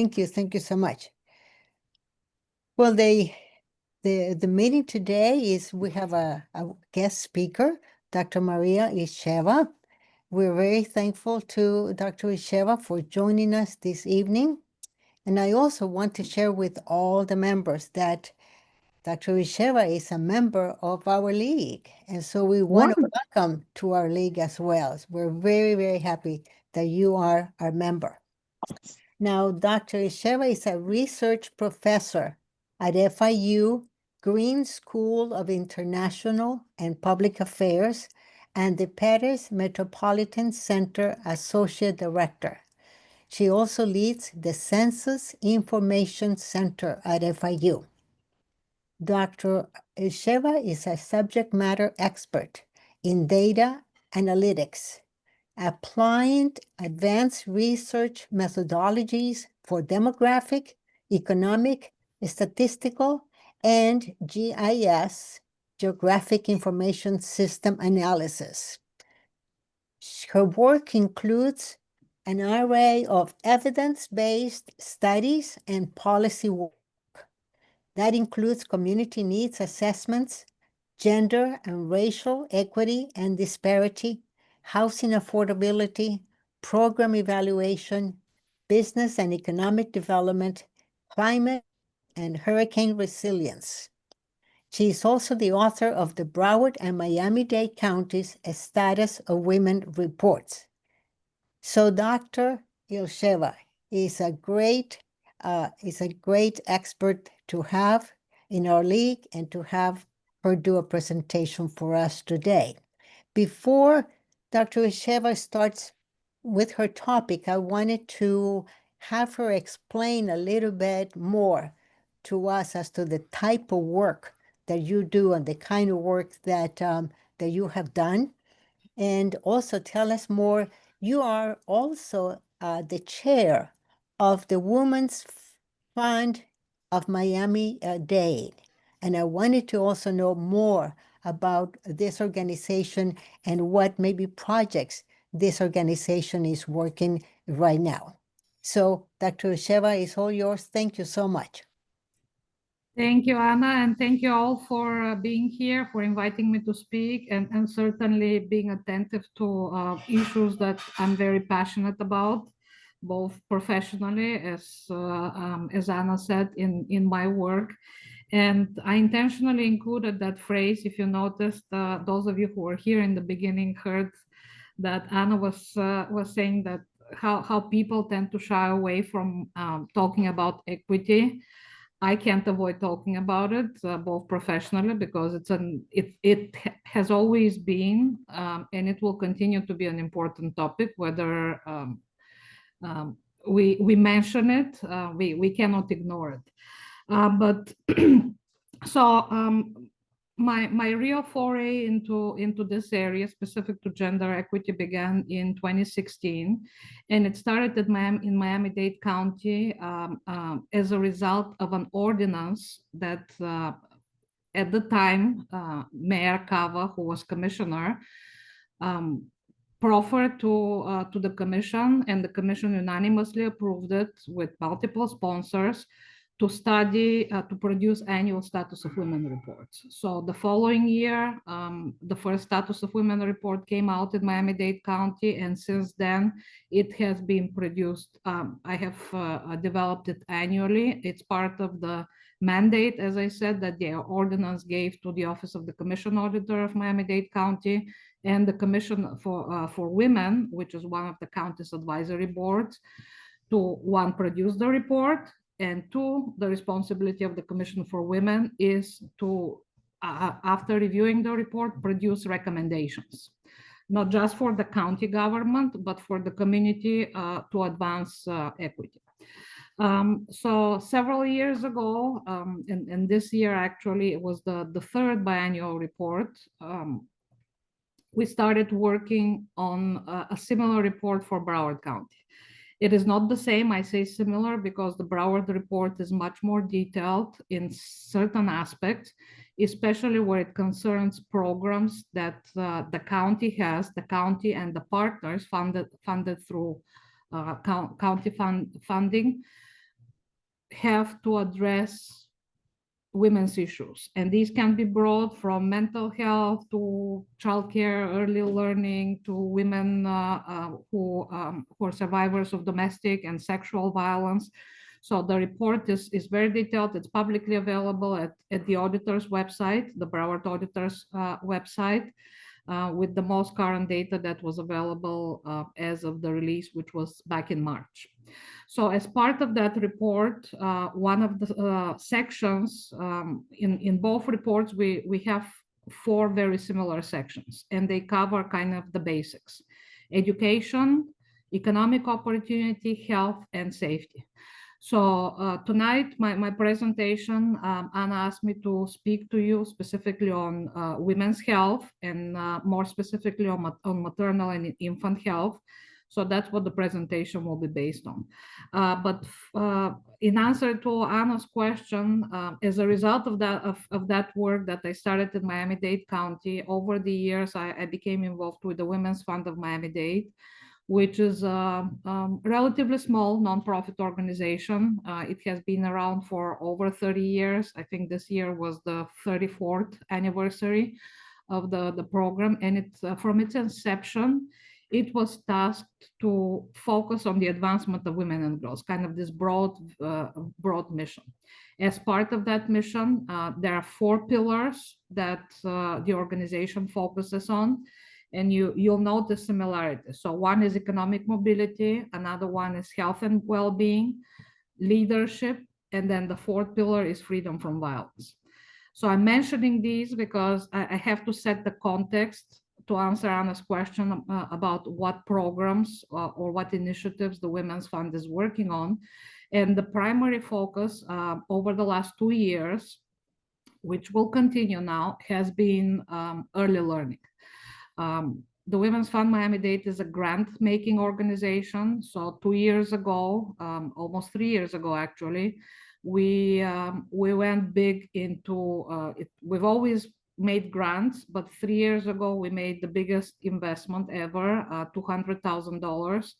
Thank you so much. Well, the meeting today is we have a guest speaker, Dr. Maria Ilcheva. We're very thankful to Dr. Ilcheva for joining us this evening. And I also want to share with all the members that Dr. Ilcheva is a member of our league. And so we want to welcome to our league as well. We're very, very happy that you are our member. Now, Dr. Ilcheva is a research professor at FIU Green School of International and Public Affairs and the Paris Metropolitan Center Associate Director. She also leads the Census Information Center at FIU. Dr. Ilcheva is a subject matter expert in data analytics, applying advanced research methodologies for demographic, economic, statistical, and GIS, Geographic Information System analysis. Her work includes an array of evidence-based studies and policy work. That includes community needs assessments, gender and racial equity and disparity, housing affordability, program evaluation, business and economic development, climate, and hurricane resilience. She is also the author of the Broward and Miami-Dade Counties Status of Women reports. So Dr. Ilcheva is a great expert to have in our league and to have her do a presentation for us today. Before Dr. Ilcheva starts with her topic, I wanted to have her explain a little bit more to us as to the type of work that you do and the kind of work that that you have done, and also tell us more. You are also the chair of the Women's Fund of Miami-Dade. And I wanted to also know more about this organization and what maybe projects this organization is working right now. So Dr. Ilcheva, is all yours. Thank you so much. Thank you, Anna, and thank you all for being here, for inviting me to speak, and certainly being attentive to issues that I'm very passionate about, both professionally, as Anna said, in my work. And I intentionally included that phrase. If you noticed, those of you who were here in the beginning heard that Anna was saying that how people tend to shy away from talking about equity. I can't avoid talking about it, both professionally, because it has always been, and it will continue to be an important topic, whether we mention it, we cannot ignore it. But so my real foray into this area specific to gender equity began in 2016, and it started in Miami-Dade County as a result of an ordinance that at the time Mayor Cava, who was commissioner, proffered to the commission, and the commission unanimously approved it with multiple sponsors to study, to produce annual status of women reports. So the following year, the first status of women report came out in Miami-Dade County, and since then it has been produced. I have developed it annually. It's part of the mandate, as I said, that the ordinance gave to the Office of the Commission Auditor of Miami-Dade County and the Commission for Women, which is one of the county's advisory boards, to one, produce the report, and two, the responsibility of the Commission for Women is to, after reviewing the report, produce recommendations, not just for the county government, but for the community to advance equity. So several years ago, and this year actually, it was the third biannual report, we started working on a similar report for Broward County. It is not the same. I say similar because the Broward report is much more detailed in certain aspects, especially where it concerns programs that the county has, the county and the partners funded through county funding, have to address women's issues. And these can be broad from mental health to childcare, early learning, to women who are survivors of domestic and sexual violence. So the report is very detailed. It's publicly available at the auditor's website, the Broward auditor's website, with the most current data that was available as of the release, which was back in March. So as part of that report, one of the sections in both reports, we have 4 very similar sections, and they cover kind of the basics: education, economic opportunity, health, and safety. So tonight, my presentation, Anna asked me to speak to you specifically on women's health and more specifically on maternal and infant health. So that's what the presentation will be based on. But in answer to Anna's question, as a result of that work that I started in Miami-Dade County, over the years, I became involved with the Women's Fund of Miami-Dade, which is a relatively small nonprofit organization. It has been around for over 30 years. I think this year was the 34th anniversary of the program. And it's from its inception, it was tasked to focus on the advancement of women and girls, kind of this broad mission. As part of that mission, there are 4 pillars that the organization focuses on. And you'll note the similarities. So one is economic mobility, another one is health and well-being, leadership, and then the 4th pillar is freedom from violence. So I'm mentioning these because I have to set the context to answer Anna's question about what programs or what initiatives the Women's Fund is working on. And the primary focus over the last 2 years, which will continue now, has been early learning. The Women's Fund Miami-Dade is a grant-making organization. So 2 years ago, almost 3 years ago, actually, we went big into it. We've always made grants, but 3 years ago, we made the biggest investment ever, $200,000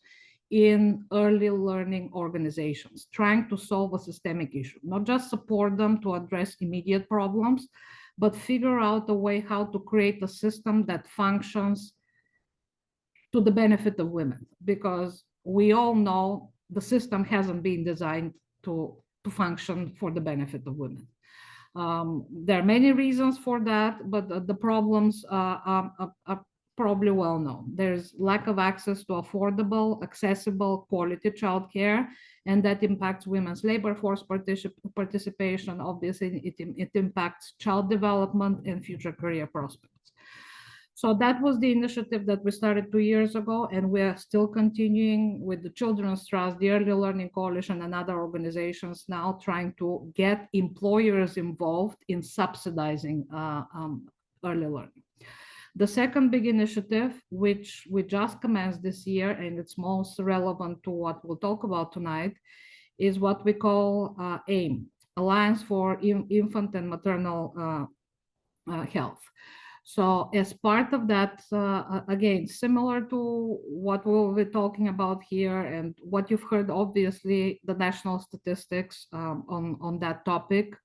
in early learning organizations, trying to solve a systemic issue, not just support them to address immediate problems, but figure out a way how to create a system that functions to the benefit of women, because we all know the system hasn't been designed to function for the benefit of women. There are many reasons for that, but the problems are probably well known. There's lack of access to affordable, accessible, quality childcare, and that impacts women's labor force participation. Obviously, it impacts child development and future career prospects. So that was the initiative that we started 2 years ago, and we are still continuing with the Children's Trust, the Early Learning Coalition, and other organizations now trying to get employers involved in subsidizing early learning. The second big initiative, which we just commenced this year, and it's most relevant to what we'll talk about tonight, is what we call AIM, Alliance for Infant and Maternal Health. So as part of that, again, similar to what we'll be talking about here and what you've heard, obviously, the national statistics on that topic,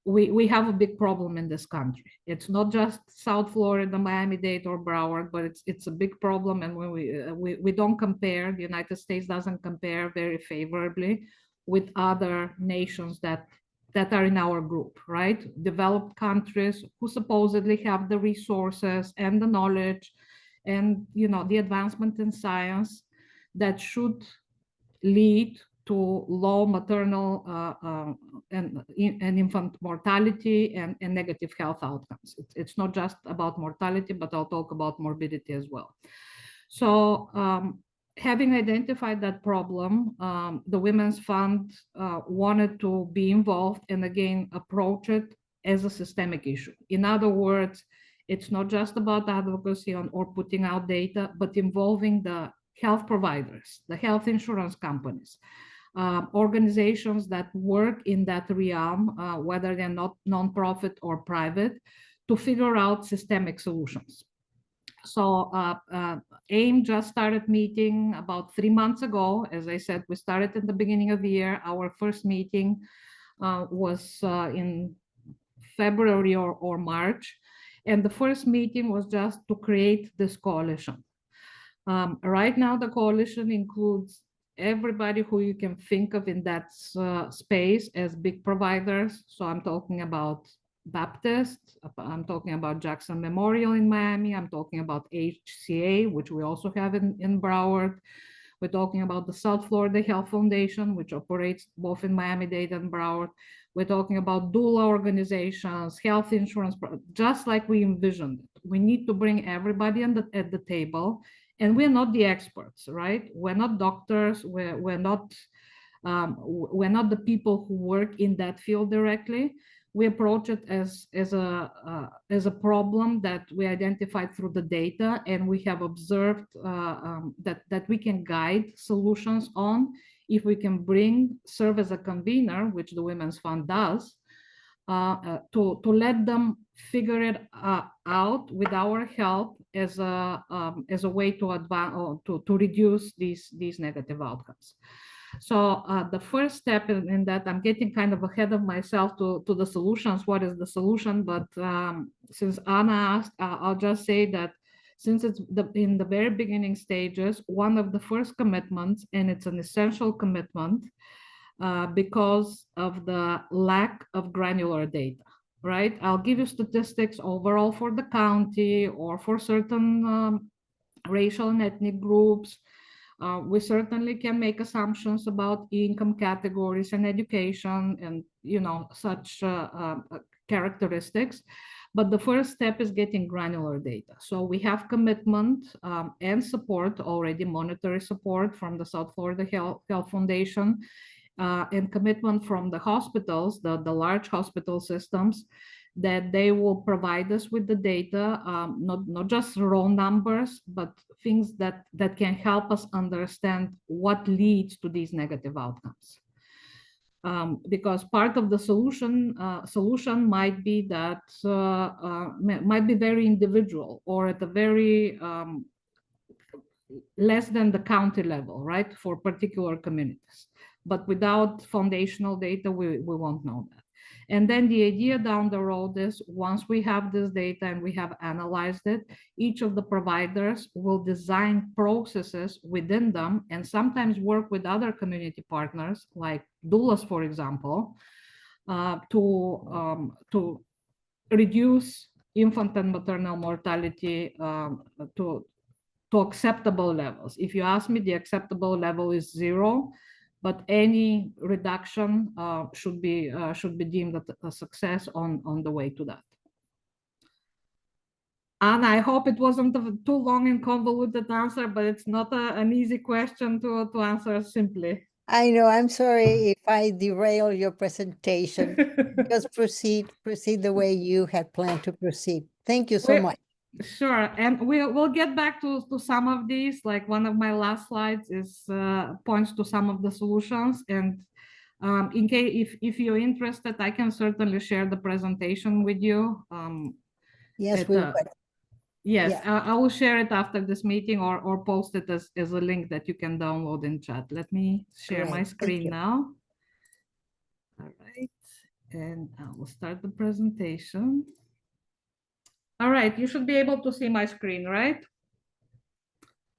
we have a big problem in this country. It's not just South Florida, Miami-Dade, or Broward, but it's a big problem. And when we don't compare, the United States doesn't compare very favorably with other nations that are in our group, right? Developed countries who supposedly have the resources and the knowledge and, you know, the advancement in science that should lead to low maternal and infant mortality and negative health outcomes. It's not just about mortality, but I'll talk about morbidity as well. So having identified that problem, the Women's Fund wanted to be involved and again approach it as a systemic issue. In other words, it's not just about advocacy or putting out data, but involving the health providers, the health insurance companies, organizations that work in that realm, whether they're not nonprofit or private, to figure out systemic solutions. So AIM just started meeting about 3 months ago. As I said, we started at the beginning of the year. Our first meeting was in February or March. And the first meeting was just to create this coalition. Right now, the coalition includes everybody who you can think of in that space as big providers. So I'm talking about Baptist, I'm talking about Jackson Memorial in Miami, I'm talking about HCA, which we also have in Broward. We're talking about the South Florida Health Foundation, which operates both in Miami-Dade and Broward. We're talking about doula organizations, health insurance, just like we envisioned it. We need to bring everybody at the table, and we're not the experts, right? We're not doctors. We're not the people who work in that field directly. We approach it as a problem that we identified through the data, and we have observed that we can guide solutions on if we can serve as a convener, which the Women's Fund does, to let them figure it out with our help as a way to advance or to reduce these negative outcomes. So the first step in that, I'm getting kind of ahead of myself to the solutions. What is the solution? But since Anna asked, I'll just say that since it's in the very beginning stages, one of the first commitments, and it's an essential commitment because of the lack of granular data, right? I'll give you statistics overall for the county or for certain racial and ethnic groups. We certainly can make assumptions about income categories and education and, such characteristics. But the first step is getting granular data. So we have commitment and support, already monetary support from the South Florida Health Foundation, and commitment from the hospitals, the large hospital systems, that they will provide us with the data, not just raw numbers, but things that can help us understand what leads to these negative outcomes. Because part of the solution might be that might be very individual or at a very less than the county level, right, for particular communities. But without foundational data, we won't know that. And then the idea down the road is once we have this data and we have analyzed it, each of the providers will design processes within them and sometimes work with other community partners like doulas, for example, to reduce infant and maternal mortality to acceptable levels. If you ask me, the acceptable level is 0, but any reduction should be deemed a success on the way to that. Anna, I hope it wasn't a too long and convoluted answer, but it's not an easy question to answer simply. I know, I'm sorry if I derail your presentation. Just proceed the way you had planned to proceed. Thank you so much. Sure, and we'll get back to some of these. Like one of my last slides is points to some of the solutions, and in case if you're interested, I can certainly share the presentation with you. Yes, we would. Yes, yeah. I will share it after this meeting or post it as a link that you can download in chat. Let me share my screen now. All right, and I will start the presentation. All right, you should be able to see my screen, right?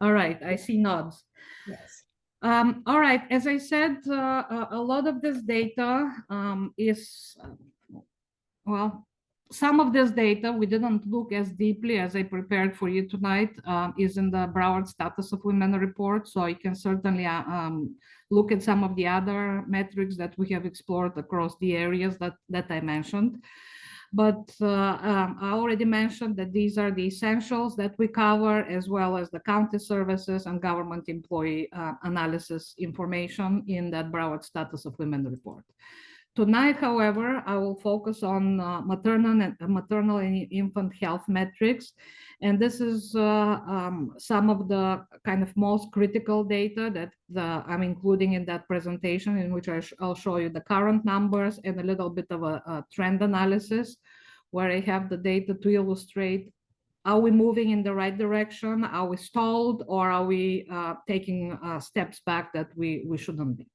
All right, I see nods. Yes. All right, as I said, a lot of this data is, well, some of this data we didn't look as deeply as I prepared for you tonight is in the Broward Status of Women report. So you can certainly look at some of the other metrics that we have explored across the areas that I mentioned. But I already mentioned that these are the essentials that we cover, as well as the county services and government employee analysis information in that Broward Status of Women report. Tonight, however, I will focus on maternal and infant health metrics. And this is some of the kind of most critical data that I'm including in that presentation, in which I'll show you the current numbers and a little bit of a trend analysis, where I have the data to illustrate are we moving in the right direction? Are we stalled, or are we taking steps back that we shouldn't be?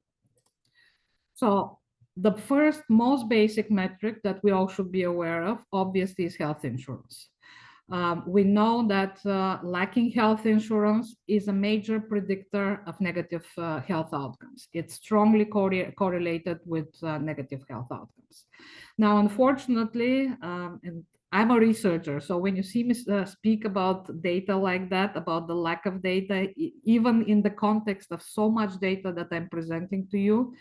So the first most basic metric that we all should be aware of, obviously, is health insurance. We know that lacking health insurance is a major predictor of negative health outcomes. It's strongly correlated with negative health outcomes. Now, unfortunately, and I'm a researcher, so when you see me speak about data like that, about the lack of data, even in the context of so much data that I'm presenting to you,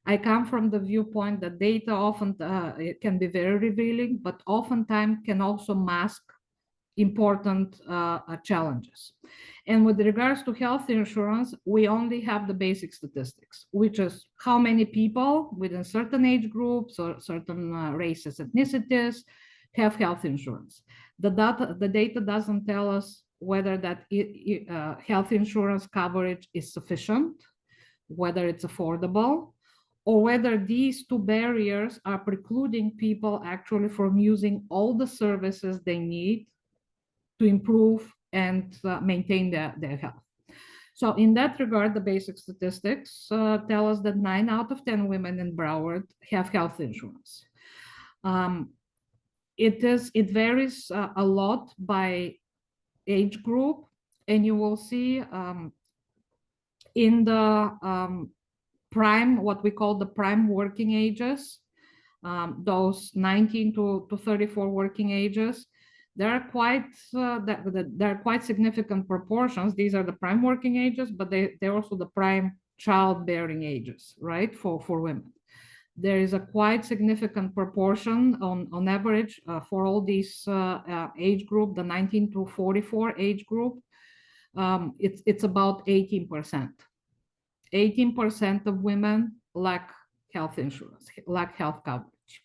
I come from the viewpoint that data often it can be very revealing, but oftentimes can also mask important challenges. And with regards to health insurance, we only have the basic statistics, which is how many people within certain age groups or certain races, ethnicities have health insurance. The data doesn't tell us whether that health insurance coverage is sufficient, whether it's affordable, or whether these two barriers are precluding people actually from using all the services they need to improve and maintain their health. So in that regard, the basic statistics tell us that 9 out of 10 women in Broward have health insurance. It varies a lot by age group, and you will see in the prime, what we call the prime working ages, those 19 to 34 working ages, there are quite significant proportions. These are the prime working ages, but they're also the prime childbearing ages, right, for women. There is a quite significant proportion on average for all these age group, the 19 to 44 age group. It's about 18%. 18% of women lack health insurance, lack health coverage.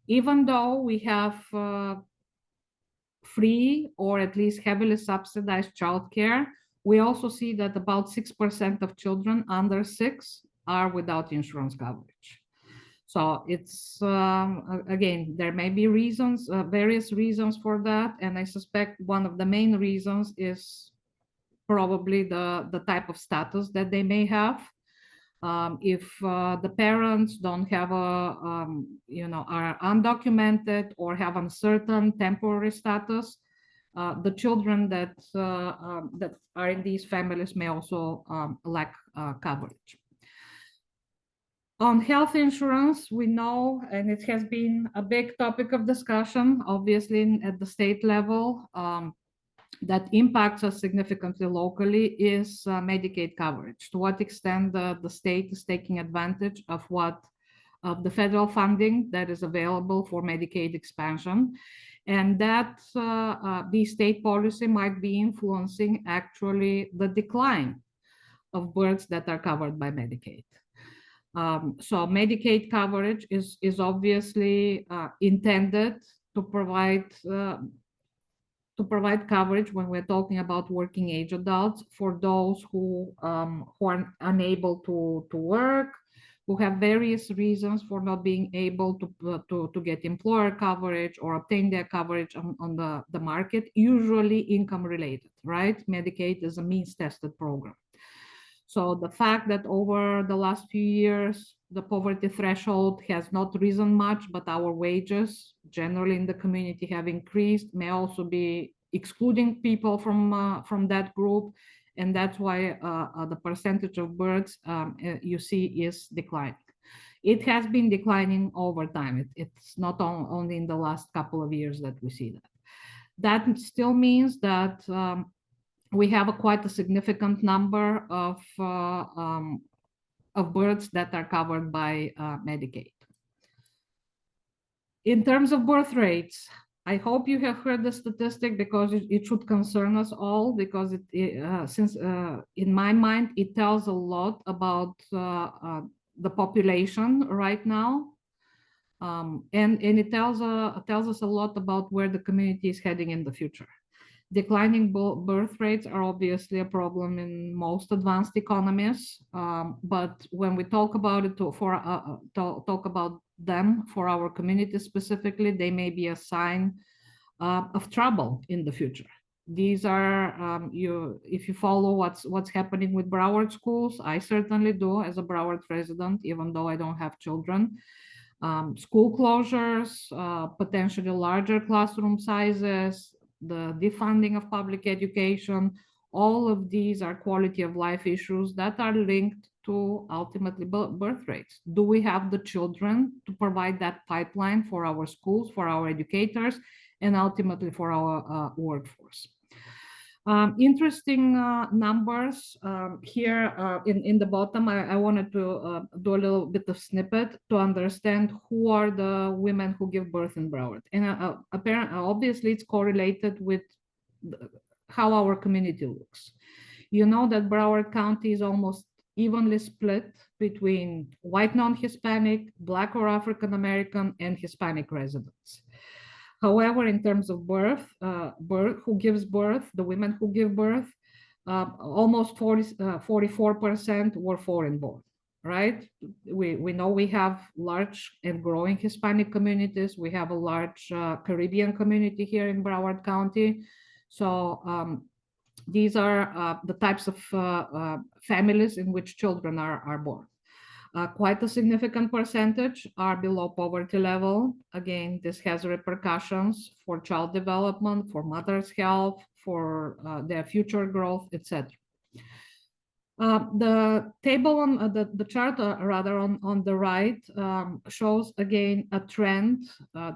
Even though we have free or at least heavily subsidized childcare, we also see that about 6% of children under 6 are without insurance coverage. So it's, again, there may be reasons, various reasons for that. And I suspect one of the main reasons is probably the type of status that they may have. If the parents don't have are undocumented or have uncertain temporary status, the children that are in these families may also lack coverage. On health insurance, we know, and it has been a big topic of discussion, obviously at the state level, that impacts us significantly locally is Medicaid coverage. To what extent the state is taking advantage of the federal funding that is available for Medicaid expansion, and that the state policy might be influencing actually the decline of births that are covered by Medicaid. So Medicaid coverage is obviously intended to provide coverage when we're talking about working age adults for those who are unable to work, who have various reasons for not being able to get employer coverage or obtain their coverage on the market, usually income related, right? Medicaid is a means tested program. So the fact that over the last few years, the poverty threshold has not risen much, but our wages generally in the community have increased, may also be excluding people from that group. And that's why the percentage of births you see is declining. It has been declining over time. It's not only in the last couple of years that we see that. That still means that we have quite a significant number of births that are covered by Medicaid. In terms of birth rates, I hope you have heard the statistic because it should concern us all, because since in my mind, it tells a lot about the population right now. And it tells us a lot about where the community is heading in the future. Declining birth rates are obviously a problem in most advanced economies, but when we talk about it talk about them for our community specifically, they may be a sign of trouble in the future. These are if you follow what's happening with Broward schools, I certainly do as a Broward resident, even though I don't have children. School closures, potentially larger classroom sizes, the defunding of public education, all of these are quality of life issues that are linked to ultimately birth rates. Do we have the children to provide that pipeline for our schools, for our educators, and ultimately for our workforce? Interesting numbers here in the bottom. I wanted to do a little bit of snippet to understand who are the women who give birth in Broward. And apparently, obviously, it's correlated with how our community looks. You know that Broward County is almost evenly split between white non-Hispanic, Black or African American, and Hispanic residents. However, in terms of who gives birth, the women who give birth, almost 44% were foreign born, right? We know we have large and growing Hispanic communities. We have a large Caribbean community here in Broward County. So these are the types of families in which children are born. Quite a significant percentage are below poverty level. Again, this has repercussions for child development, for mother's health, for their future growth, etc. The table on the chart, rather on the right, shows again a trend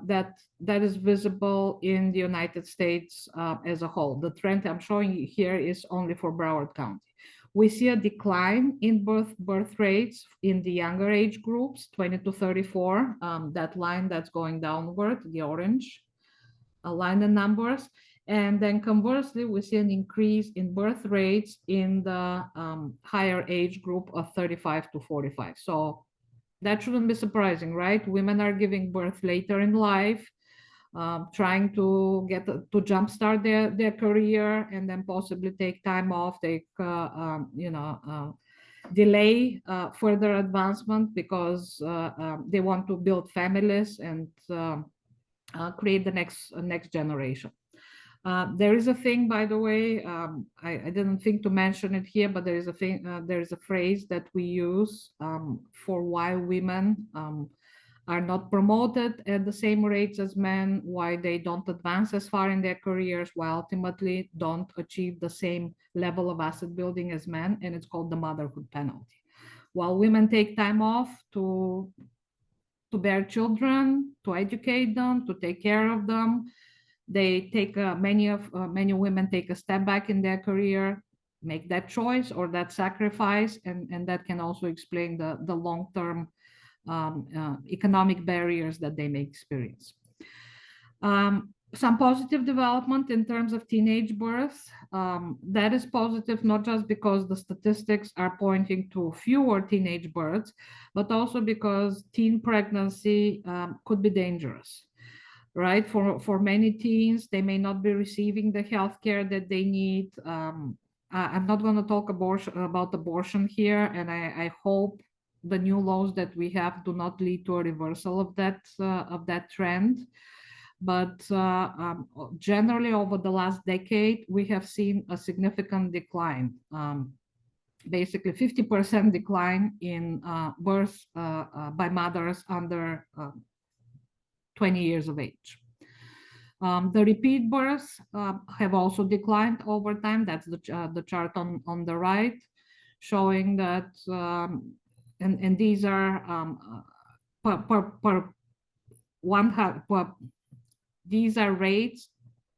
that is visible in the United States as a whole. The trend I'm showing you here is only for Broward County. We see a decline in birth rates in the younger age groups, 20 to 34, that line that's going downward, the orange line in numbers. And then conversely, we see an increase in birth rates in the higher age group of 35 to 45. So that shouldn't be surprising, right? Women are giving birth later in life, trying to jumpstart their career, and then possibly take time off, delay further advancement because they want to build families and create the next generation. There is a thing, by the way, I didn't think to mention it here, but there is a phrase that we use for why women are not promoted at the same rates as men, why they don't advance as far in their careers, why ultimately don't achieve the same level of asset building as men, and it's called the motherhood penalty. While women take time off to bear children, to educate them, to take care of them, they take many women take a step back in their career, make that choice or that sacrifice, and that can also explain the long-term economic barriers that they may experience. Some positive development in terms of teenage births. That is positive not just because the statistics are pointing to fewer teenage births, but also because teen pregnancy could be dangerous, right? For many teens, they may not be receiving the health care that they need. I'm not going to talk about abortion here, and I hope the new laws that we have do not lead to a reversal of that trend. But generally, over the last decade, we have seen a significant decline, basically 50% decline in births by mothers under 20 years of age. The repeat births have also declined over time. That's the chart on the right, showing that, and these are these are rates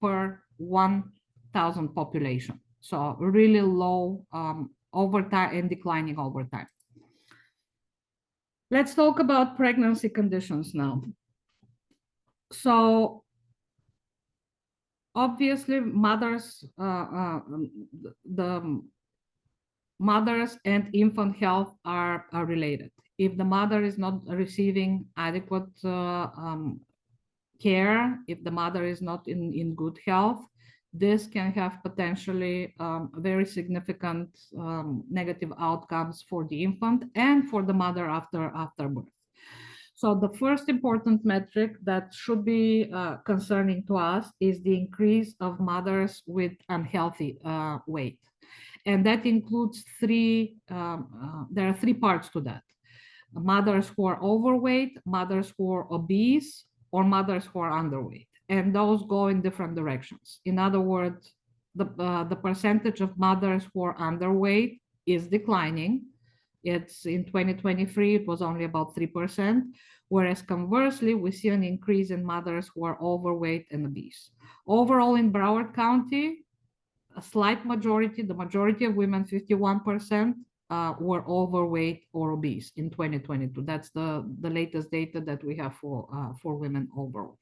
per 1,000 population. So really low over time and declining over time. Let's talk about pregnancy conditions now. So obviously mothers, the mothers and infant health are related. If the mother is not receiving adequate care, if the mother is not in good health, this can have potentially very significant negative outcomes for the infant and for the mother after birth. So the first important metric that should be concerning to us is the increase of mothers with unhealthy weight. And that includes there are three parts to that. Mothers who are overweight, mothers who are obese, or mothers who are underweight. And those go in different directions. In other words, the percentage of mothers who are underweight is declining. It's in 2023, it was only about 3%, whereas conversely, we see an increase in mothers who are overweight and obese. Overall, in Broward County, a slight majority, the majority of women, 51%, were overweight or obese in 2022. That's the latest data that we have for women overall.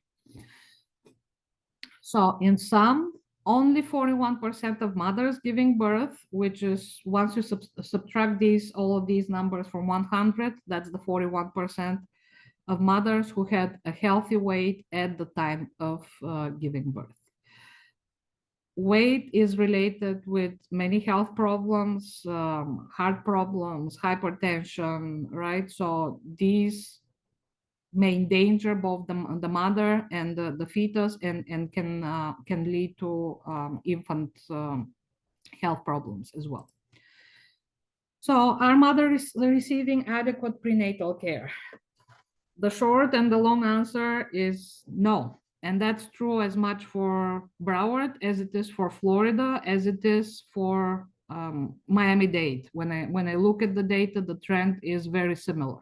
So in sum, only 41% of mothers giving birth, which is once you subtract all of these numbers from 100, that's the 41% of mothers who had a healthy weight at the time of giving birth. Weight is related with many health problems, heart problems, hypertension, right? So these may endanger both the mother and the fetus and can lead to infant health problems as well. So are mothers receiving adequate prenatal care? The short and the long answer is no. And that's true as much for Broward as it is for Florida, as it is for Miami-Dade. When I look at the data, the trend is very similar.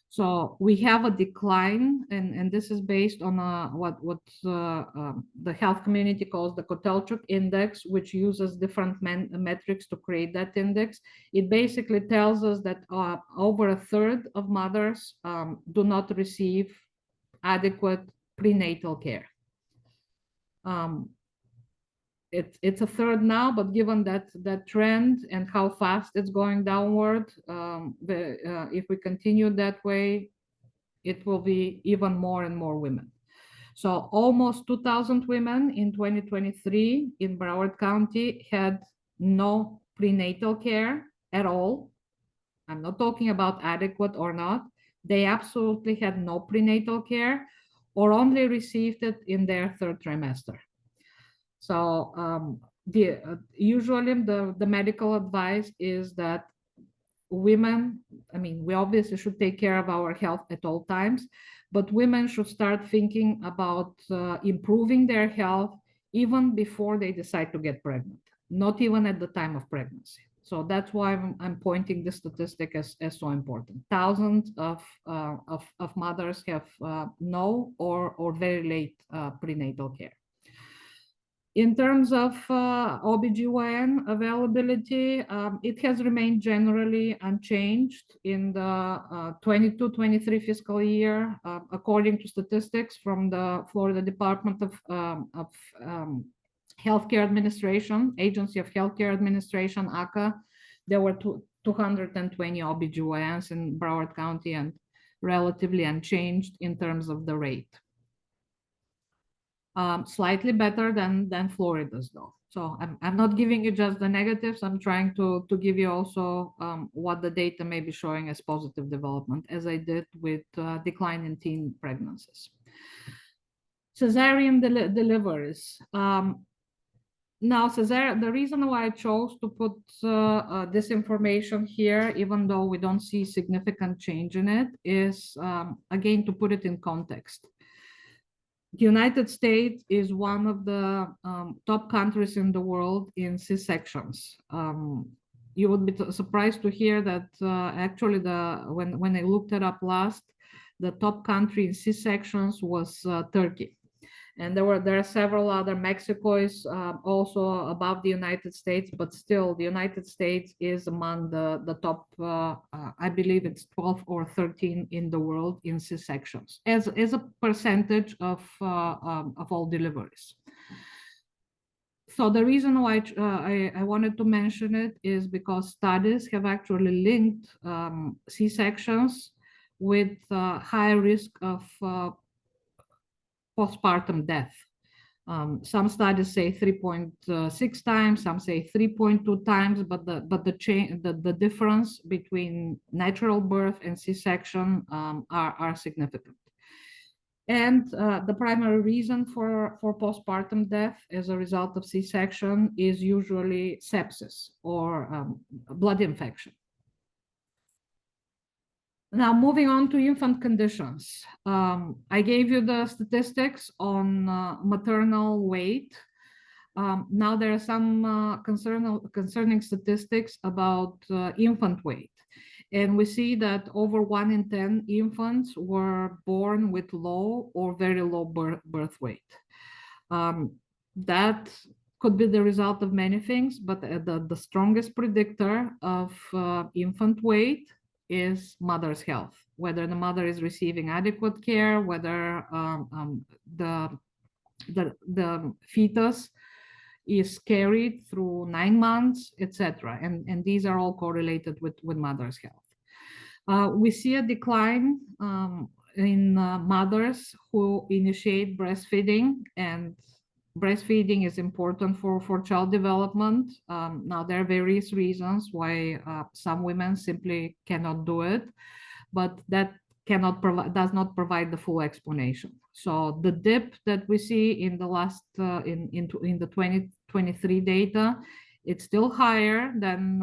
So we have a decline, and this is based on what the health community calls the Kotelchuk index, which uses different metrics to create that index. It basically tells us that over a third of mothers do not receive adequate prenatal care. It's a third now, but given that trend and how fast it's going downward, if we continue that way, it will be even more and more women. So almost 2,000 women in 2023 in Broward County had no prenatal care at all. I'm not talking about adequate or not. They absolutely had no prenatal care or only received it in their third trimester. So usually the medical advice is that women, I mean, we obviously should take care of our health at all times, but women should start thinking about improving their health even before they decide to get pregnant, not even at the time of pregnancy. So that's why I'm pointing this statistic as so important. Thousands of mothers have no or very late prenatal care. In terms of OBGYN availability, it has remained generally unchanged in the 22-23 fiscal year, according to statistics from the Florida Department of Healthcare Administration, Agency of Healthcare Administration, ACA. There were 220 OBGYNs in Broward County and relatively unchanged in terms of the rate. Slightly better than Florida's though. So I'm not giving you just the negatives. I'm trying to give you also what the data may be showing as positive development, as I did with decline in teen pregnancies. Cesarean deliveries. Now, the reason why I chose to put this information here, even though we don't see significant change in it, is again to put it in context. The United States is one of the top countries in the world in C-sections. You would be surprised to hear that actually when I looked it up last, the top country in C-sections was Turkey. And there are several other. Mexico is also above the United States, but still the United States is among the top, I believe it's 12 or 13 in the world in C-sections as a percentage of all deliveries. So the reason why I wanted to mention it is because studies have actually linked C-sections with high risk of postpartum death. Some studies say 3.6 times, some say 3.2 times, but the difference between natural birth and C-section are significant. And the primary reason for postpartum death as a result of C-section is usually sepsis or blood infection. Now, moving on to infant conditions. I gave you the statistics on maternal weight. Now there are some concerning statistics about infant weight. And we see that over 1 in 10 infants were born with low or very low birth weight. That could be the result of many things, but the strongest predictor of infant weight is mother's health, whether the mother is receiving adequate care, whether the fetus is carried through 9 months, etc. And these are all correlated with mother's health. We see a decline in mothers who initiate breastfeeding, and breastfeeding is important for child development. Now, there are various reasons why some women simply cannot do it, but that does not provide the full explanation. So the dip that we see in the last in the 2023 data, it's still higher than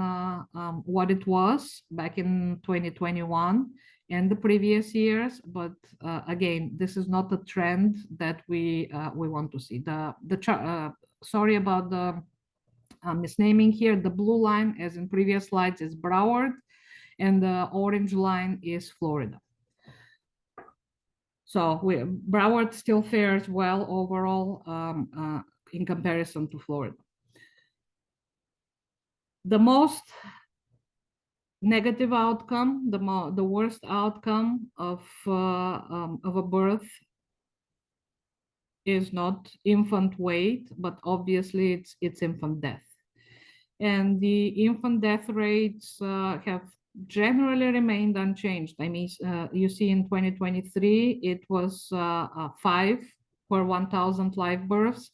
what it was back in 2021 and the previous years, but again, this is not a trend that we want to see. Sorry about the misnaming here. The blue line, as in previous slides, is Broward, and the orange line is Florida. So Broward still fares well overall in comparison to Florida. The most negative outcome, the worst outcome of a birth is not infant weight, but obviously it's infant death. And the infant death rates have generally remained unchanged. I mean, you see in 2023, it was 5 per 1,000 live births.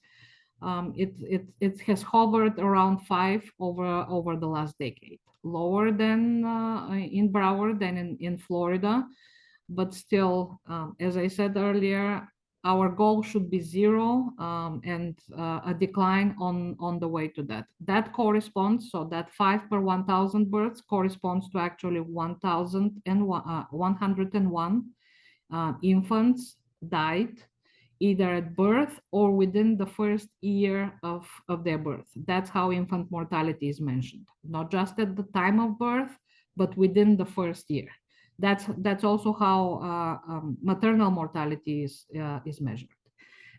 It has hovered around 5 over the last decade, lower than in Broward than in Florida, but still, as I said earlier, our goal should be 0 and a decline on the way to that. That corresponds, so that 5 per 1,000 births corresponds to actually 1,101 infants died either at birth or within the first year of their birth. That's how infant mortality is mentioned, not just at the time of birth, but within the first year. That's also how maternal mortality is measured.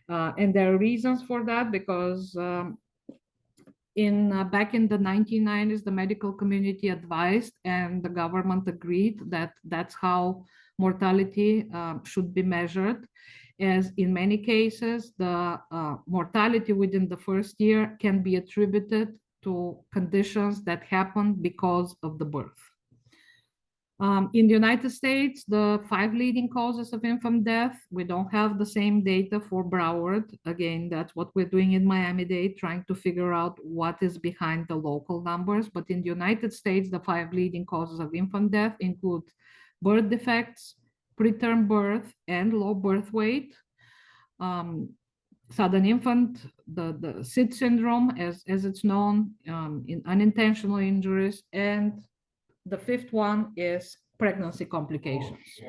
And there are reasons for that, because back in the 1990s, the medical community advised and the government agreed that that's how mortality should be measured, as in many cases, the mortality within the first year can be attributed to conditions that happen because of the birth. In the United States, the 5 leading causes of infant death, we don't have the same data for Broward. Again, that's what we're doing in Miami-Dade, trying to figure out what is behind the local numbers. But in the United States, the 5 leading causes of infant death include birth defects, preterm birth, and low birth weight. Sudden infant, the SID syndrome, as it's known, in unintentional injuries, and the 5th one is pregnancy complications.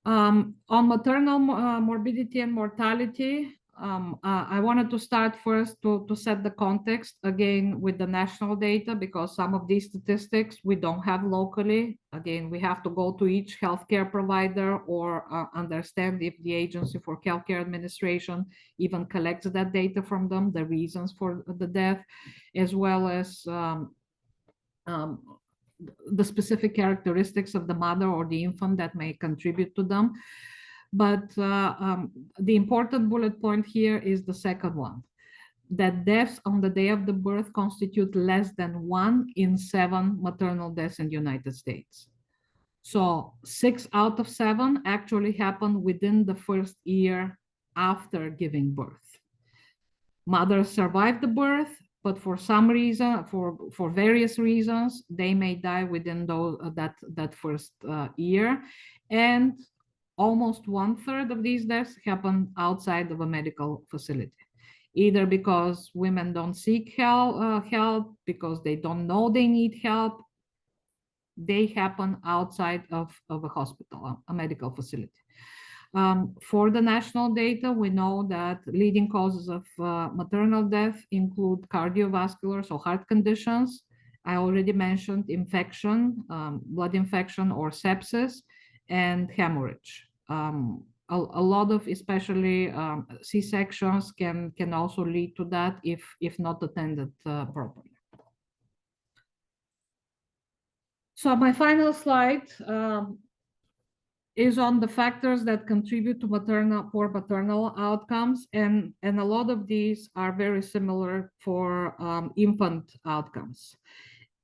On maternal morbidity and mortality, I wanted to start first to set the context again with the national data, because some of these statistics we don't have locally. Again, we have to go to each healthcare provider or understand if the Agency for Healthcare Administration even collects that data from them, the reasons for the death, as well as the specific characteristics of the mother or the infant that may contribute to them. But the important bullet point here is the second one, that deaths on the day of the birth constitute less than 1 in 7 maternal deaths in the United States. So 6 out of 7 actually happen within the first year after giving birth. Mothers survive the birth, but for some reason, for various reasons, they may die within that first year, and almost 1/3 of these deaths happen outside of a medical facility, either because women don't seek help, because they don't know they need help. They happen outside of a hospital, a medical facility. For the national data, we know that leading causes of maternal death include cardiovascular, so heart conditions. I already mentioned infection, blood infection or sepsis, and hemorrhage. A lot of, especially C-sections, can also lead to that if not attended properly. So my final slide is on the factors that contribute to poor maternal outcomes, and a lot of these are very similar for infant outcomes.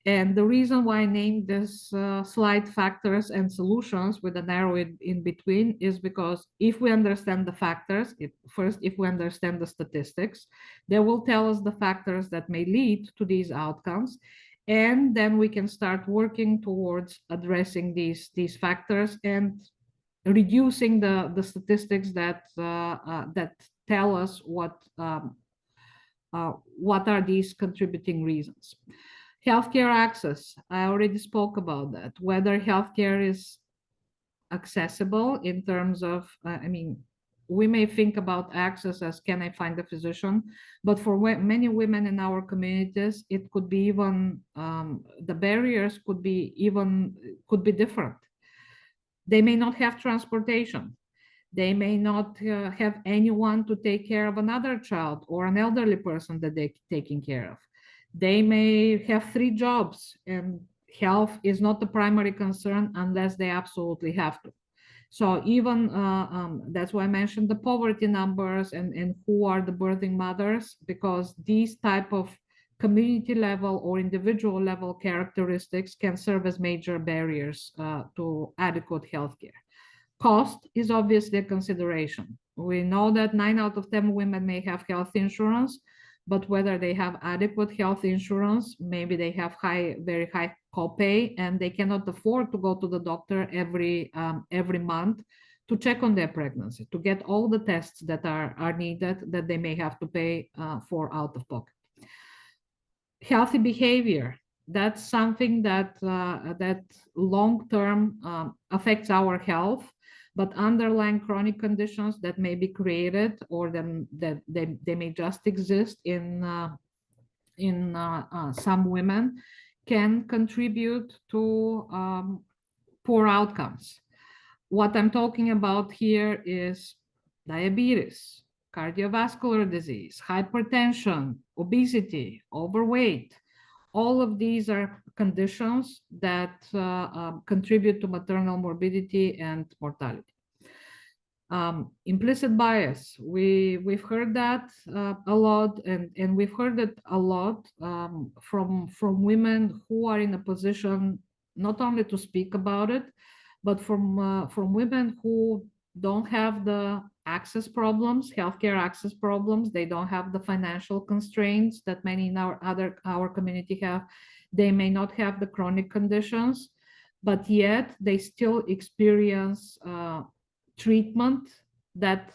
And the reason why I named this slide factors and solutions with an arrow in between is because if we understand the factors, if we understand the statistics, they will tell us the factors that may lead to these outcomes. And then we can start working towards addressing these factors and reducing the statistics that tell us what are these contributing reasons. Healthcare access, I already spoke about that. Whether healthcare is accessible in terms of, we may think about access as can I find a physician, but for many women in our communities, it could be even, the barriers could be different. They may not have transportation. They may not have anyone to take care of another child or an elderly person that they're taking care of. They may have 3 jobs and health is not the primary concern unless they absolutely have to. So even that's why I mentioned the poverty numbers and who are the birthing mothers, because these type of community level or individual level characteristics can serve as major barriers to adequate healthcare. Cost is obviously a consideration. We know that 9 out of 10 women may have health insurance, but whether they have adequate health insurance, maybe they have very high copay, and they cannot afford to go to the doctor every month to check on their pregnancy, to get all the tests that are needed that they may have to pay for out of pocket. Healthy behavior, that's something that long-term affects our health, but underlying chronic conditions that may be created or that they may just exist in some women can contribute to poor outcomes. What I'm talking about here is diabetes, cardiovascular disease, hypertension, obesity, overweight. All of these are conditions that contribute to maternal morbidity and mortality. Implicit bias, we've heard that a lot, and we've heard it a lot from women who are in a position not only to speak about it, but from women who don't have the access problems, healthcare access problems. They don't have the financial constraints that many in our community have. They may not have the chronic conditions, but yet they still experience treatment that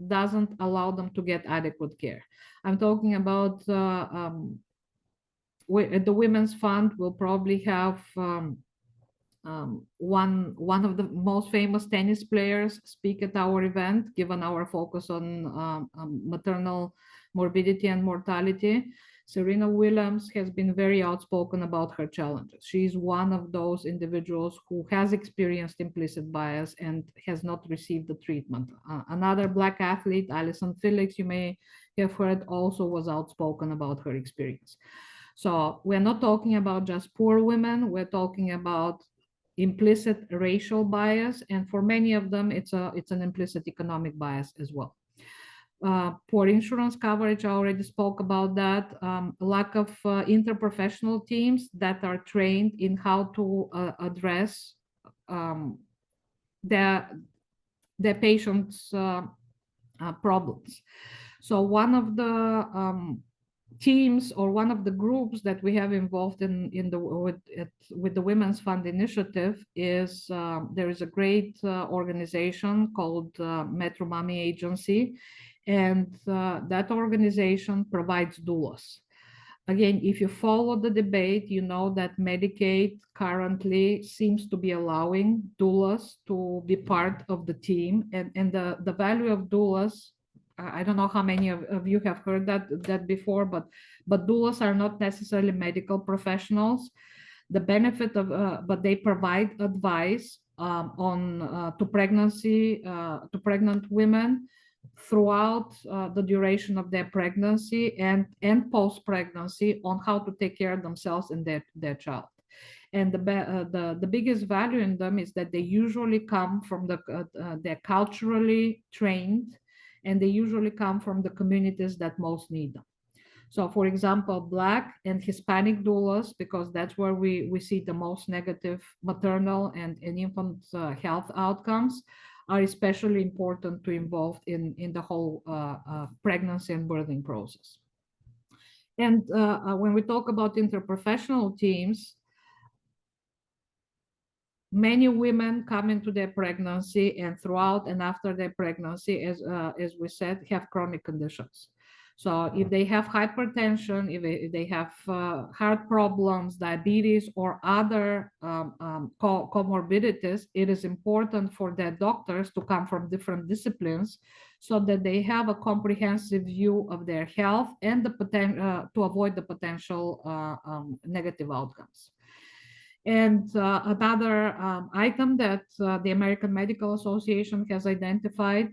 doesn't allow them to get adequate care. I'm talking about the Women's Fund will probably have one of the most famous tennis players speak at our event, given our focus on maternal morbidity and mortality. Serena Williams has been very outspoken about her challenges. She's one of those individuals who has experienced implicit bias and has not received the treatment. Another Black athlete, Allyson Felix, you may have heard, also was outspoken about her experience. So we're not talking about just poor women, we're talking about implicit racial bias, and for many of them, it's an implicit economic bias as well. Poor insurance coverage, I already spoke about that. Lack of interprofessional teams that are trained in how to address their patients' problems. So one of the teams or one of the groups that we have involved in the with the Women's Fund Initiative is there is a great organization called Metro Mommy Agency, and that organization provides doulas. Again, if you follow the debate, you know that Medicaid currently seems to be allowing doulas to be part of the team, and the value of doulas, I don't know how many of you have heard that before, but doulas are not necessarily medical professionals. The benefit of, but they provide advice on to pregnant women throughout the duration of their pregnancy and post-pregnancy on how to take care of themselves and their child. And the biggest value in them is that they usually come from they're culturally trained, and they usually come from the communities that most need them. So for example, Black and Hispanic doulas, because that's where we see the most negative maternal and infant health outcomes, are especially important to involve in the whole pregnancy and birthing process. And when we talk about interprofessional teams, many women come into their pregnancy and throughout and after their pregnancy, as we said, have chronic conditions. So if they have hypertension, if they have heart problems, diabetes, or other comorbidities, it is important for their doctors to come from different disciplines so that they have a comprehensive view of their health and to avoid the potential negative outcomes. And another item that the American Medical Association has identified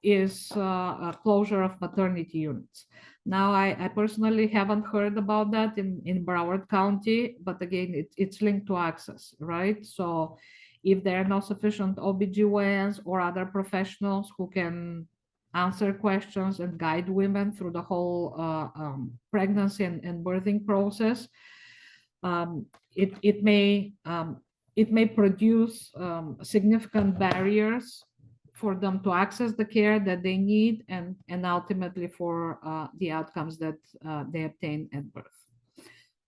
is a closure of maternity units. Now, I personally haven't heard about that in Broward County, but again, it's linked to access, right? So if there are not sufficient OBGYNs or other professionals who can answer questions and guide women through the whole pregnancy and birthing process, it may produce significant barriers for them to access the care that they need and ultimately for the outcomes that they obtain at birth.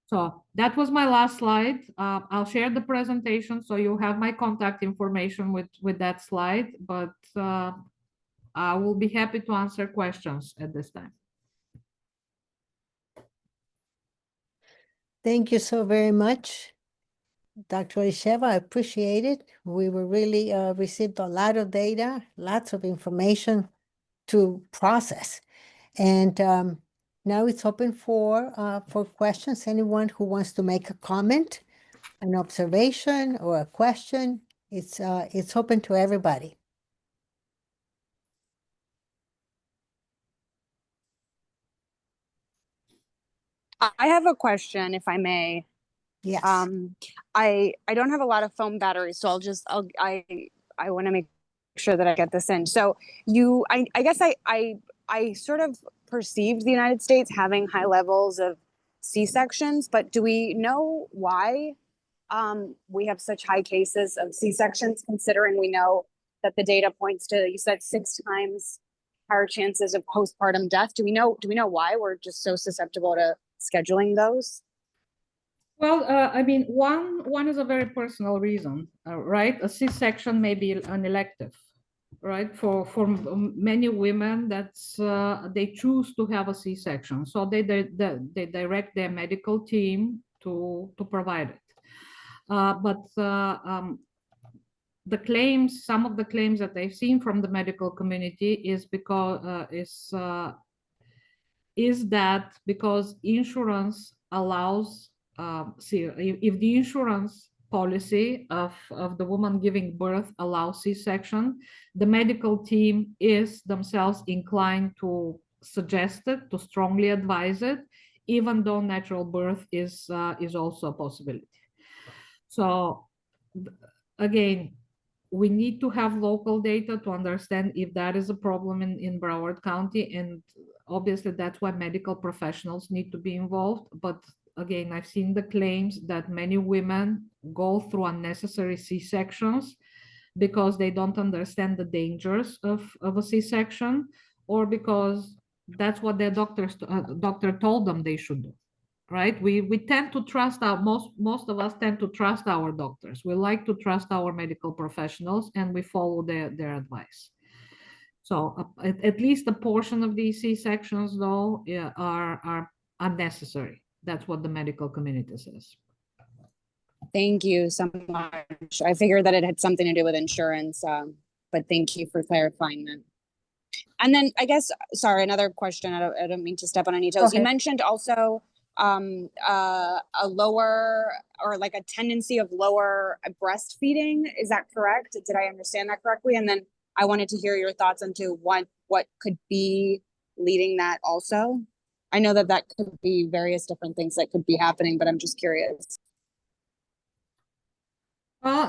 So that was my last slide. I'll share the presentation so you have my contact information with that slide, but I will be happy to answer questions at this time. Thank you so very much, Dr. Ilcheva. I appreciate it. We were really received a lot of data, lots of information to process. And now it's open for questions. Anyone who wants to make a comment, an observation, or a question, it's open to everybody. I have a question, if I may. Yes. I don't have a lot of phone batteries, so I want to make sure that I get this in. So I guess I sort of perceived the United States having high levels of C-sections, but do we know why we have such high cases of C-sections, considering we know that the data points to, you said 6 times higher chances of postpartum death? Do we know why we're just so susceptible to scheduling those? Well, I mean, one is a very personal reason, right? A C-section may be an elective, right? For many women, that's they choose to have a C-section, so they direct their medical team to provide it. But the claims, some of the claims that I've seen from the medical community is because is that because insurance allows, if the insurance policy of the woman giving birth allows C-section, the medical team is themselves inclined to suggest it, to strongly advise it, even though natural birth is also a possibility. So again, we need to have local data to understand if that is a problem in Broward County, and obviously that's why medical professionals need to be involved. But again, I've seen the claims that many women go through unnecessary C-sections because they don't understand the dangers of a C-section, or because that's what their doctor told them they should do, right? We tend to trust most of us tend to trust our doctors. We like to trust our medical professionals, and we follow their advice. So at least a portion of these C-sections, though, are unnecessary. That's what the medical community says. Thank you so much. I figured that it had something to do with insurance, but thank you for clarifying that. And then I guess, sorry, another question. I don't mean to step on any toes. You mentioned also a lower, or like a tendency of lower breastfeeding. Is that correct? Did I understand that correctly? And then I wanted to hear your thoughts into what could be leading that also. I know that could be various different things that could be happening, but I'm just curious. Well,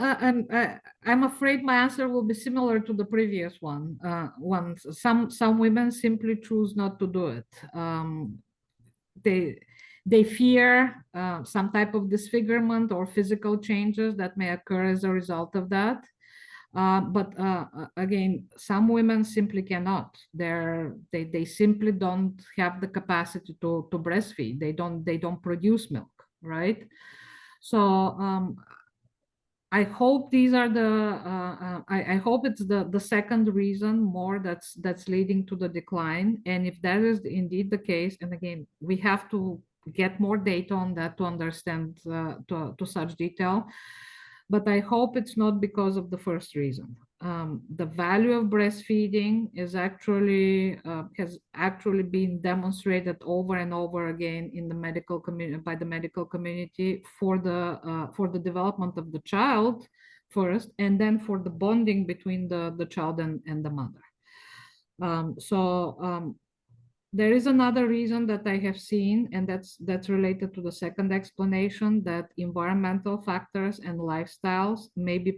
I'm afraid my answer will be similar to the previous one. Some women simply choose not to do it. They fear some type of disfigurement or physical changes that may occur as a result of that. But again, some women simply cannot. They simply don't have the capacity to breastfeed. They don't produce milk, right? So I hope these are I hope it's the second reason more that's leading to the decline. And if that is indeed the case, and again, we have to get more data on that to understand to such detail. But I hope it's not because of the first reason. The value of breastfeeding is has actually been demonstrated over and over again in the medical community, by the medical community, for the development of the child first, and then for the bonding between the child and the mother. There is another reason that I have seen, and that's related to the second explanation, that environmental factors and lifestyles may be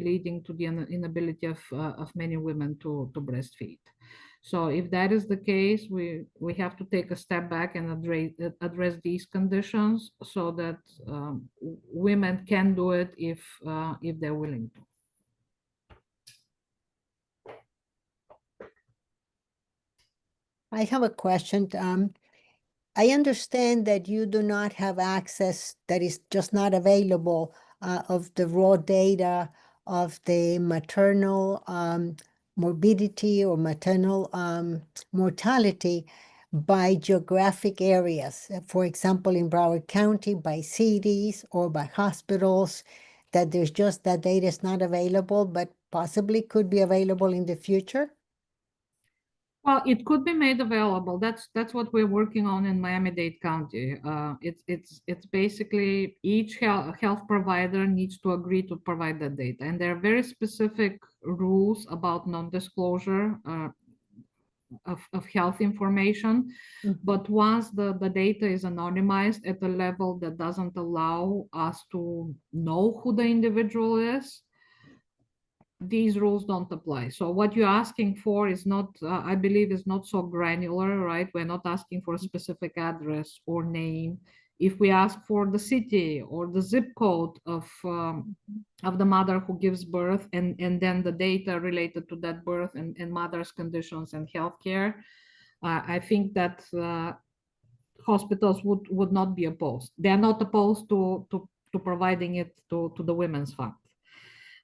leading to the inability of many women to breastfeed. So if that is the case, we have to take a step back and address these conditions so that women can do it if they're willing to. I have a question. I understand that you do not have access, that is just not available, of the raw data of the maternal morbidity or maternal mortality by geographic areas. For example, in Broward County, by cities or by hospitals, that there's just that data is not available, but possibly could be available in the future? Well, it could be made available. That's what we're working on in Miami-Dade County. It's basically each health provider needs to agree to provide that data, and there are very specific rules about non-disclosure of health information. But once the data is anonymized at a level that doesn't allow us to know who the individual is, these rules don't apply. So what you're asking for is not, I believe, is not so granular, right? We're not asking for a specific address or name. If we ask for the city or the zip code of the mother who gives birth, and then the data related to that birth and mother's conditions and healthcare, I think that hospitals would not be opposed. They are not opposed to providing it to the Women's Fund.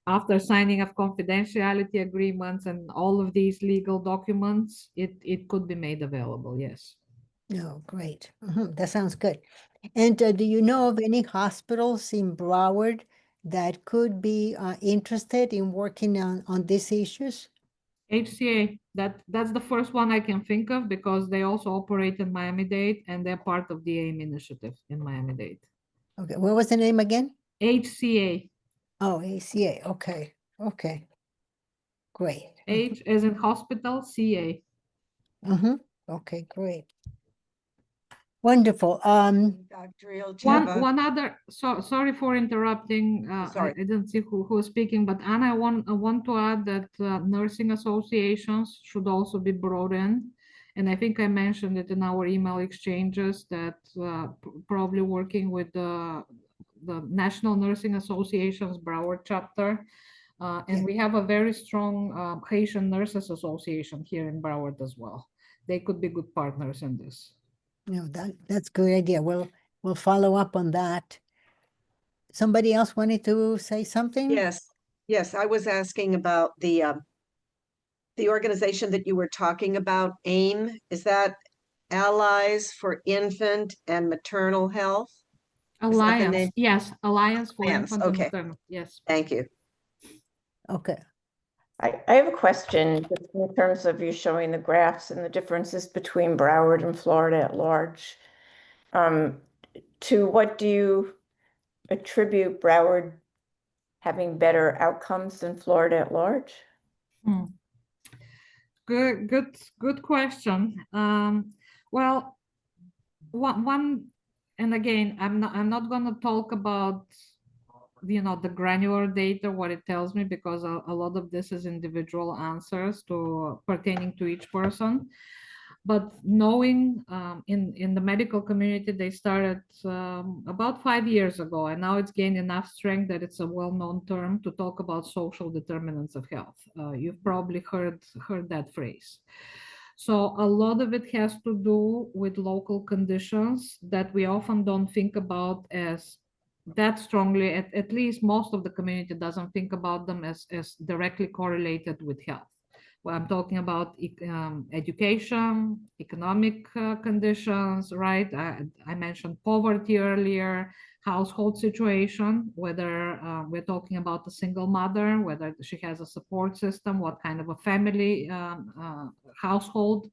After signing of confidentiality agreements and all of these legal documents, it could be made available, yes. Oh, great. That sounds good. And do you know of any hospitals in Broward that could be interested in working on these issues? HCA, that's the first one I can think of, because they also operate in Miami-Dade and they're part of the AIM initiative in Miami-Dade. Okay, what was the name again? HCA. Oh, ACA. Okay. Okay. Great. H as in hospital, CA. Okay, great. Wonderful. Dr. Ilcheva. One other, sorry for interrupting. Sorry. I didn't see who was speaking, but Anna, I want to add that nursing associations should also be brought in. And I think I mentioned it in our email exchanges that probably working with the National Nursing Association's Broward chapter, And we have a very strong Haitian Nurses Association here in Broward as well. They could be good partners in this. No, that's a good idea. We'll follow up on that. Somebody else wanted to say something? Yes, I was asking about the organization that you were talking about, AIM. Is that Allies for Infant and Maternal Health? Is that the Alliance, name? yes, Alliance for Alliance, Infant and okay. Maternal, yes. Thank you. Okay. I have a question just in terms of you showing the graphs and the differences between Broward and Florida at large. To what do you attribute Broward having better outcomes than Florida at large? Good question. Well, one, and again, I'm not going to talk about the granular data, what it tells me, because a lot of this is individual answers pertaining to each person. But knowing in the medical community, they started about 5 years ago, and now it's gained enough strength that it's a well-known term to talk about social determinants of health. You've probably heard that phrase. So a lot of it has to do with local conditions that we often don't think about as that strongly, at least most of the community doesn't think about them as directly correlated with health. Well, I'm talking about education, economic conditions, right? I mentioned poverty earlier, household situation, whether we're talking about a single mother, whether she has a support system, what kind of a family household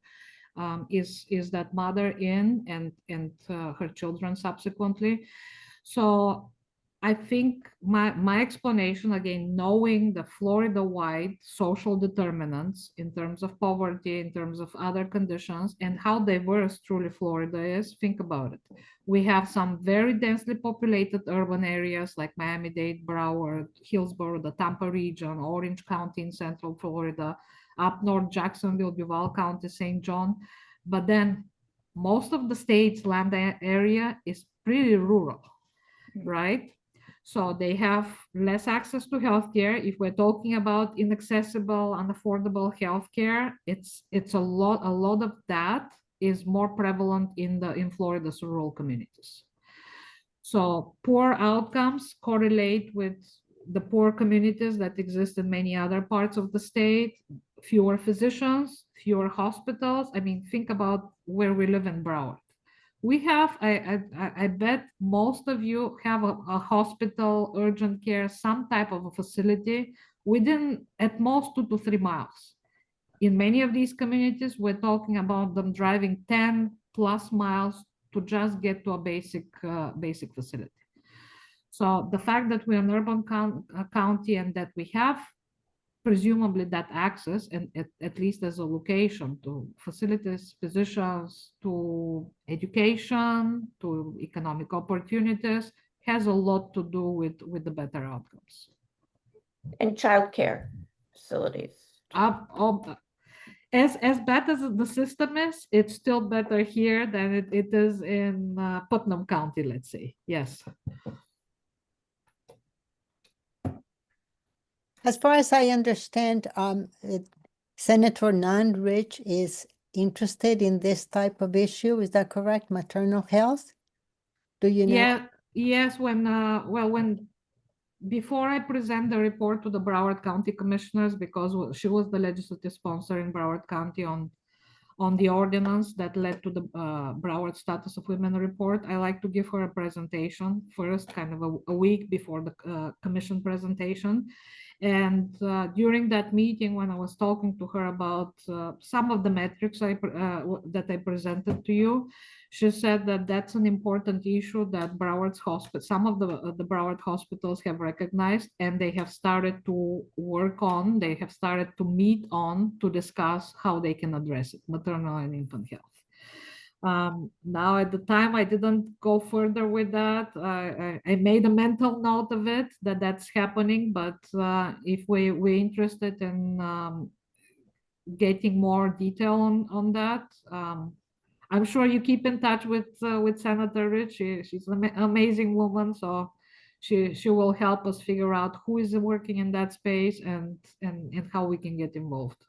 is that mother in, and her children subsequently. So I think my explanation, again, knowing the Florida-wide social determinants in terms of poverty, in terms of other conditions, and how diverse truly Florida is, think about it. We have some very densely populated urban areas like Miami-Dade, Broward, Hillsborough, the Tampa region, Orange County in Central Florida, up north, Jacksonville, Duval County, St. John. But then most of the state's land area is pretty rural, right? So they have less access to healthcare. If we're talking about inaccessible, unaffordable healthcare, it's a lot of that is more prevalent in Florida's rural communities. So poor outcomes correlate with the poor communities that exist in many other parts of the state, fewer physicians, fewer hospitals. I mean, think about where we live in Broward. We have, I bet most of you have a hospital, urgent care, some type of a facility within at most 2 to 3 miles. In many of these communities, we're talking about them driving 10 plus miles to just get to a basic facility. So the fact that we're an urban county and that we have presumably that access, and at least as a location, to facilities, physicians, to education, to economic opportunities, has a lot to do with the better outcomes. And childcare facilities. As bad as the system is, it's still better here than it is in Putnam County, let's say. Yes. As far as I understand, Senator Nunn-Rich is interested in this type of issue. Is that correct? Maternal health? Do you know? Yeah. Yes. When before I present the report to the Broward County Commissioners, because she was the legislative sponsor in Broward County on the ordinance that led to the Broward Status of Women report, I like to give her a presentation first, kind of a week before the commission presentation. And during that meeting, when I was talking to her about some of the metrics that I presented to you, she said that that's an important issue that Broward's hospital, some of the Broward hospitals have recognized, and they have started to work on, they have started to meet on to discuss how they can address it, maternal and infant health. Now at the time I didn't go further with that. I made a mental note of it that that's happening, but if we're interested in getting more detail on that, I'm sure you keep in touch with Senator Rich. She's an amazing woman, so she will help us figure out who is working in that space and how we can get involved.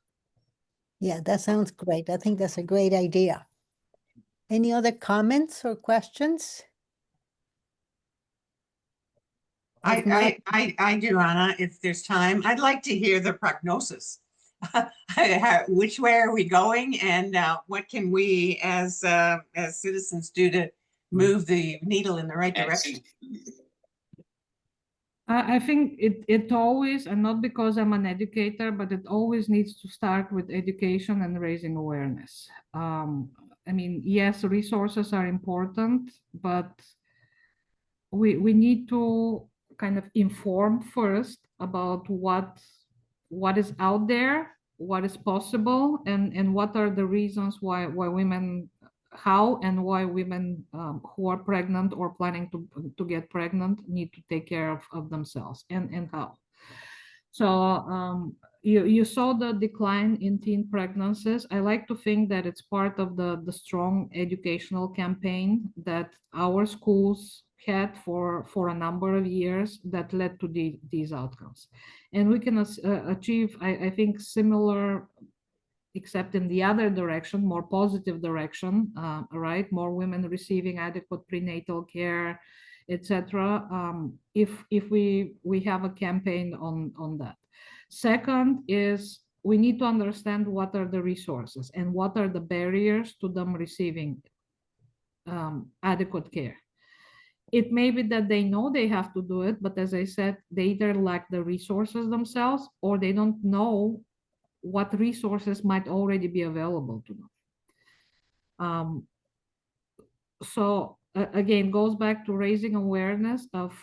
Yeah, that sounds great. I think that's a great idea. Any other comments or questions? If not- I do, Anna, if there's time. I'd like to hear the prognosis. Which way are we going, and what can we as citizens do to move the needle in the right direction? I think it always, and not because I'm an educator, but it always needs to start with education and raising awareness. I mean, yes, resources are important, but we need to kind of inform first about what is out there, what is possible, and what are the reasons why women, how and why women who are pregnant or planning to get pregnant need to take care of themselves, and how. So you saw the decline in teen pregnancies. I like to think that it's part of the strong educational campaign that our schools had for a number of years that led to these outcomes. And we can achieve, I think, similar, except in the other direction, more positive direction, right? More women receiving adequate prenatal care, etc. If we have a campaign on that. Second is we need to understand what are the resources and what are the barriers to them receiving adequate care. It may be that they know they have to do it, but as I said, they either lack the resources themselves or they don't know what resources might already be available to them. So again, goes back to raising awareness of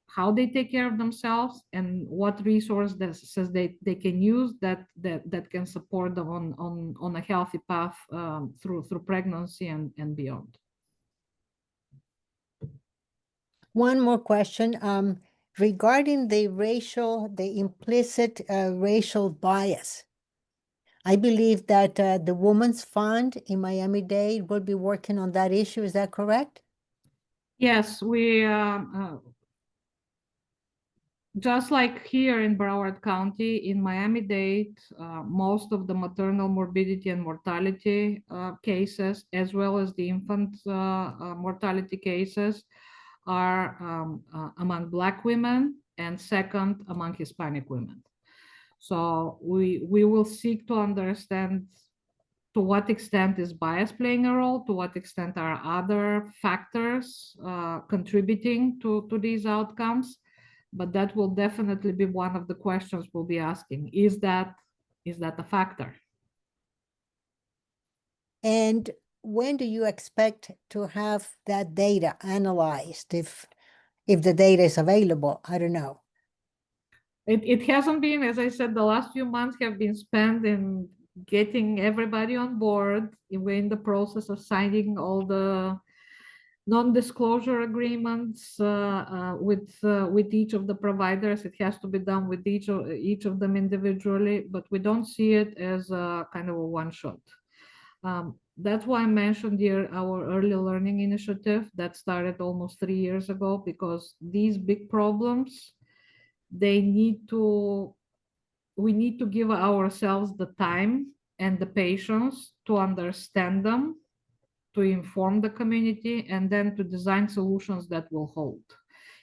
how they take care of themselves and what resources they can use that can support them on a healthy path through pregnancy and beyond. One more question. Regarding the implicit racial bias. I believe that the Women's Fund in Miami-Dade will be working on that issue. Is that correct? Yes, we just like here in Broward County, in Miami-Dade, most of the maternal morbidity and mortality cases, as well as the infant mortality cases, are among Black women and second among Hispanic women. So we will seek to understand to what extent is bias playing a role, to what extent are other factors contributing to these outcomes. But that will definitely be one of the questions we'll be asking. Is that a factor? And when do you expect to have that data analyzed, if the data is available? I don't know. It hasn't been, as I said, the last few months have been spent in getting everybody on board. We're in the process of signing all the non-disclosure agreements with each of the providers. It has to be done with each of them individually, but we don't see it as a kind of a one-shot. That's why I mentioned here our early learning initiative that started almost 3 years ago, because these big problems, we need to give ourselves the time and the patience to understand them, to inform the community, and then to design solutions that will hold.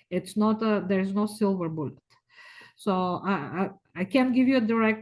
It's not there's no silver bullet. So I can't give you a direct